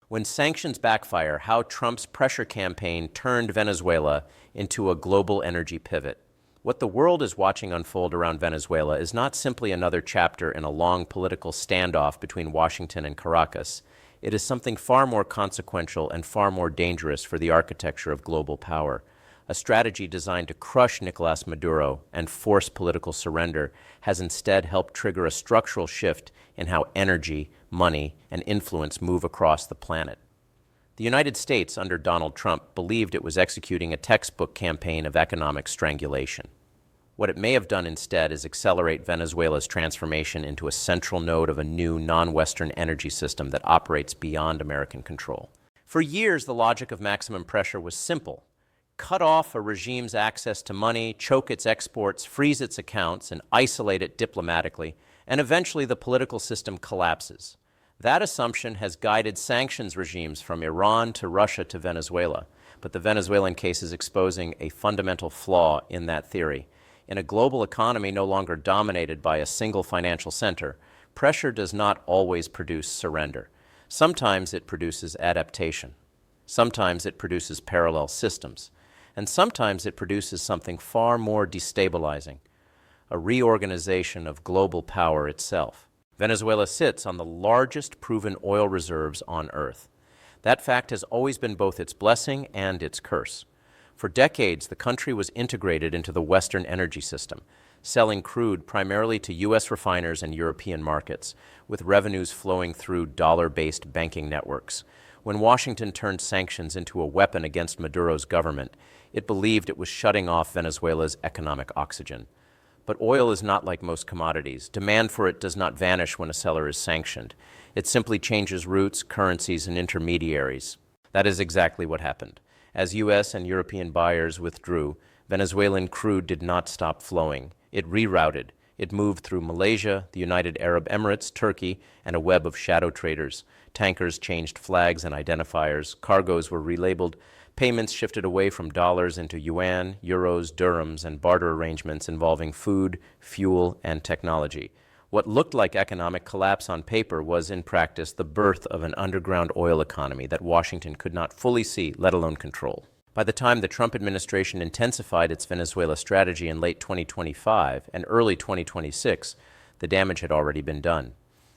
When sanctions backfire, how Trump's pressure campaign turned Venezuela into a global energy pivot. What the world is watching unfold around Venezuela is not simply another chapter in a long political standoff between Washington and Caracas. It is something far more consequential and far more dangerous for the architecture of global power. A strategy designed to crush Nicolas Maduro and force political surrender has instead helped trigger a structural shift in how energy, money, and influence move across the planet. The United States, under Donald Trump, believed it was executing a textbook campaign of economic strangulation. What it may have done instead is accelerate Venezuela's transformation into a central node of a new non-Western energy system that operates beyond American control. For years, the logic of maximum pressure was simple. Cut off a regime's access to money, choke its exports, freeze its accounts, and isolate it diplomatically, and eventually the political system collapses. That assumption has guided sanctions regimes from Iran to Russia to Venezuela, but the Venezuelan case is exposing a fundamental flaw in that theory. In a global economy no longer dominated by a single financial center, pressure does not always produce surrender. Sometimes it produces adaptation. Sometimes it produces parallel systems. And sometimes it produces something far more destabilizing, a reorganization of global power itself. Venezuela sits on the largest proven oil reserves on Earth. That fact has always been both its blessing and its curse. For decades, the country was integrated into the Western energy system, selling crude primarily to U.S. refiners and European markets, with revenues flowing through dollar-based banking networks. When Washington turned sanctions into a weapon against Maduro's government, it believed it was shutting off Venezuela's economic oxygen. But oil is not like most commodities. Demand for it does not vanish when a seller is sanctioned. It simply changes routes, currencies, and intermediaries. That is exactly what happened. As U.S. and European buyers withdrew, Venezuelan crude did not stop flowing. It rerouted. It moved through Malaysia, the United Arab Emirates, Turkey, and a web of shadow traders. Tankers changed flags and identifiers. Cargoes were relabeled. Payments shifted away from dollars into yuan, euros, dirhams, and barter arrangements involving food, fuel, and technology. What looked like economic collapse on paper was, in practice, the birth of an underground oil economy that Washington could not fully see, let alone control. By the time the Trump administration intensified its Venezuela strategy in late 2025 and early 2026, the damage had already been done.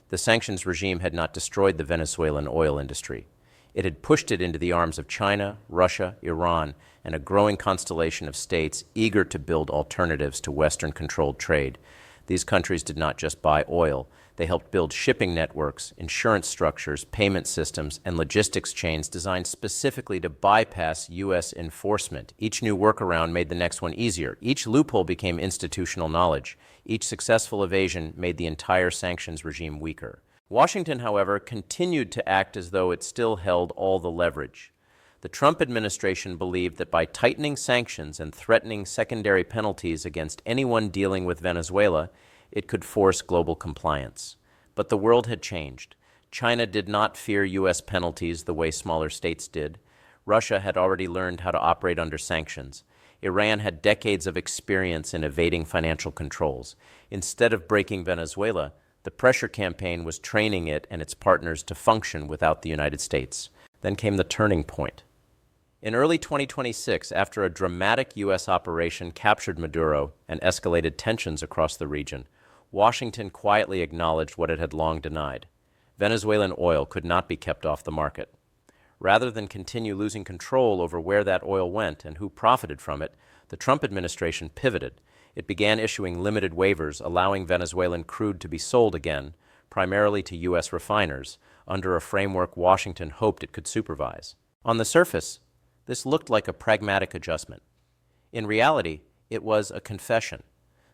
The sanctions regime had not destroyed the Venezuelan oil industry. It had pushed it into the arms of China, Russia, Iran, and a growing constellation of states eager to build alternatives to Western-controlled trade. These countries did not just buy oil. They helped build shipping networks, insurance structures, payment systems, and logistics chains designed specifically to bypass U.S. enforcement. Each new workaround made the next one easier. Each loophole became institutional knowledge. Each successful evasion made the entire sanctions regime weaker. Washington, however, continued to act as though it still held all the leverage. The Trump administration believed that by tightening sanctions and threatening secondary penalties against anyone dealing with Venezuela, it could force global compliance. But the world had changed. China did not fear U.S. penalties the way smaller states did. Russia had already learned how to operate under sanctions. Iran had decades of experience in evading financial controls. Instead of breaking Venezuela, the pressure campaign was training it and its partners to function without the United States. Then came the turning point. In early 2026, after a dramatic U.S. operation captured Maduro and escalated tensions across the region, Washington quietly acknowledged what it had long denied. Venezuelan oil could not be kept off the market. Rather than continue losing control over where that oil went and who profited from it, the Trump administration pivoted. It began issuing limited waivers, allowing Venezuelan crude to be sold again, primarily to U.S. refiners, under a framework Washington hoped it could supervise. On the surface, this looked like a pragmatic adjustment. In reality, it was a confession.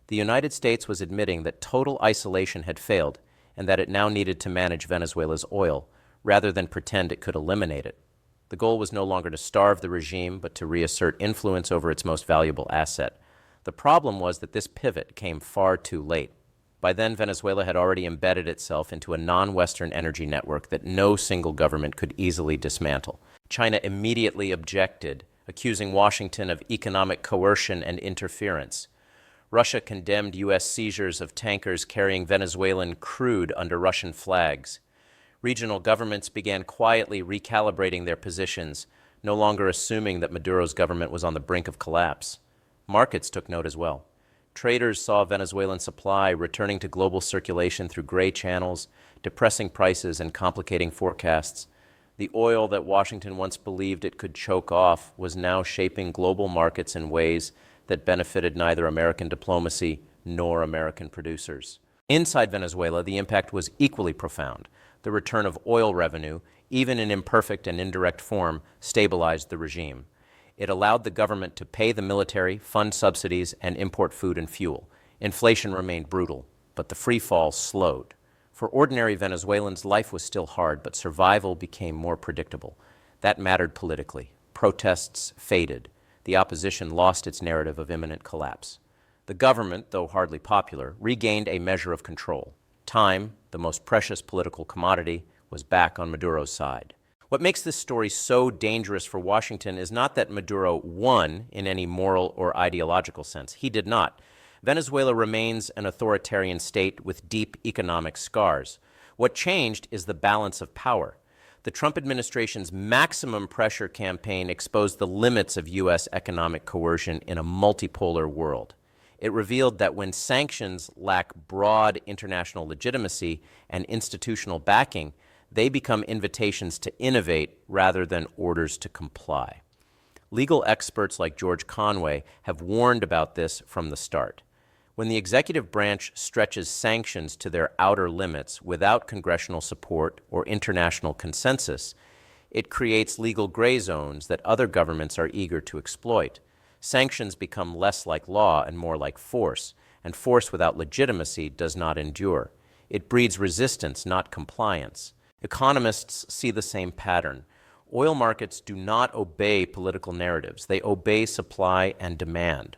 The United States was admitting that total isolation had failed and that it now needed to manage Venezuela's oil, rather than pretend it could eliminate it. The goal was no longer to starve the regime, but to reassert influence over its most valuable asset. The problem was that this pivot came far too late. By then, Venezuela had already embedded itself into a non-Western energy network that no single government could easily dismantle. China immediately objected, accusing Washington of economic coercion and interference. Russia condemned U.S. seizures of tankers carrying Venezuelan crude under Russian flags. Regional governments began quietly recalibrating their positions, no longer assuming that Maduro's government was on the brink of collapse. Markets took note as well. Traders saw Venezuelan supply returning to global circulation through gray channels, depressing prices and complicating forecasts. The oil that Washington once believed it could choke off was now shaping global markets in ways that benefited neither American diplomacy nor American producers. Inside Venezuela, the impact was equally profound. The return of oil revenue, even in imperfect and indirect form, stabilized the regime. It allowed the government to pay the military, fund subsidies, and import food and fuel. Inflation remained brutal, but the free fall slowed. For ordinary Venezuelans, life was still hard, but survival became more predictable. That mattered politically. Protests faded. The opposition lost its narrative of imminent collapse. The government, though hardly popular, regained a measure of control. Time, the most precious political commodity, was back on Maduro's side. What makes this story so dangerous for Washington is not that Maduro won in any moral or ideological sense. He did not. Venezuela remains an authoritarian state with deep economic scars. What changed is the balance of power. The Trump administration's maximum pressure campaign exposed the limits of U.S. economic coercion in a multipolar world. It revealed that when sanctions lack broad international legitimacy and institutional backing, they become invitations to innovate rather than orders to comply. Legal experts like George Conway have warned about this from the start. When the executive branch stretches sanctions to their outer limits without congressional support or international consensus, it creates legal gray zones that other governments are eager to exploit. Sanctions become less like law and more like force, and force without legitimacy does not endure. It breeds resistance, not compliance. Economists see the same pattern. Oil markets do not obey political narratives. They obey supply and demand.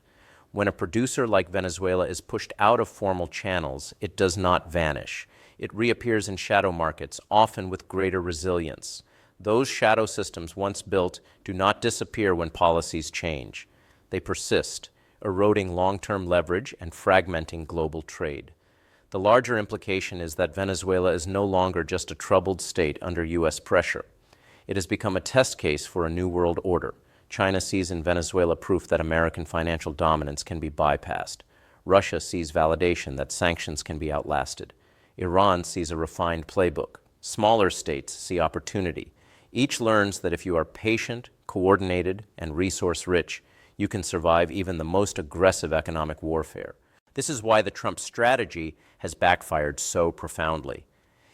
When a producer like Venezuela is pushed out of formal channels, it does not vanish. It reappears in shadow markets, often with greater resilience. Those shadow systems once built do not disappear when policies change. They persist, eroding long-term leverage and fragmenting global trade. The larger implication is that Venezuela is no longer just a troubled state under U.S. pressure. It has become a test case for a new world order. China sees in Venezuela proof that American financial dominance can be bypassed. Russia sees validation that sanctions can be outlasted. Iran sees a refined playbook. Smaller states see opportunity. Each learns that if you are patient, coordinated, and resource-rich, you can survive even the most aggressive economic warfare. This is why the Trump strategy has backfired so profoundly.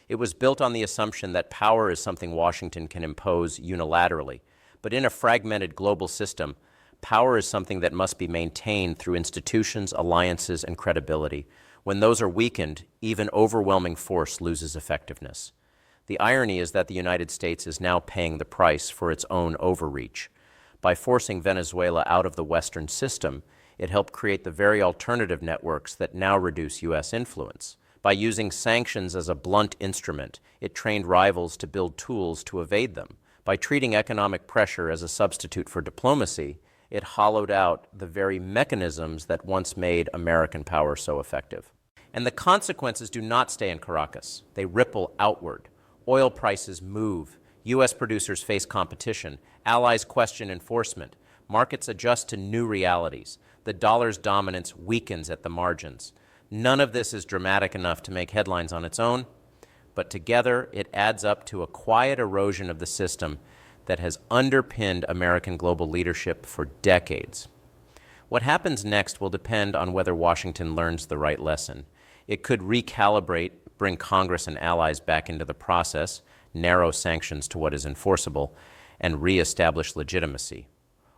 It was built on the assumption that power is something Washington can impose unilaterally. But in a fragmented global system, power is something that must be maintained through institutions, alliances, and credibility. When those are weakened, even overwhelming force loses effectiveness. The irony is that the United States is now paying the price for its own overreach. By forcing Venezuela out of the Western system, it helped create the very alternative networks that now reduce U.S. influence. By using sanctions as a blunt instrument, it trained rivals to build tools to evade them. By treating economic pressure as a substitute for diplomacy, it hollowed out the very mechanisms that once made American power so effective. And the consequences do not stay in Caracas. They ripple outward. Oil prices move. U.S. producers face competition. Allies question enforcement. Markets adjust to new realities. The dollar's dominance weakens at the margins. None of this is dramatic enough to make headlines on its own, but together it adds up to a quiet erosion of the system that has underpinned American global leadership for decades. What happens next will depend on whether Washington learns the right lesson. It could recalibrate, bring Congress and allies back into the process, narrow sanctions to what is enforceable, and reestablish legitimacy.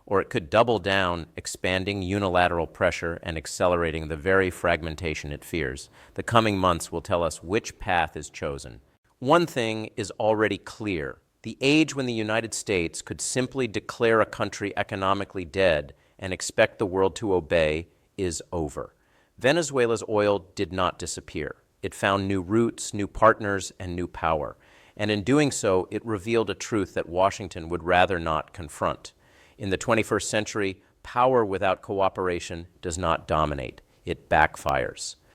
Or it could double down, expanding unilateral pressure and accelerating the very fragmentation it fears. The coming months will tell us which path is chosen. One thing is already clear. The age when the United States could simply declare a country economically dead and expect the world to obey is over. Venezuela's oil did not disappear. It found new routes, new partners, and new power. And in doing so, it revealed a truth that Washington would rather not confront. In the 21st century, power without cooperation does not dominate. It backfires.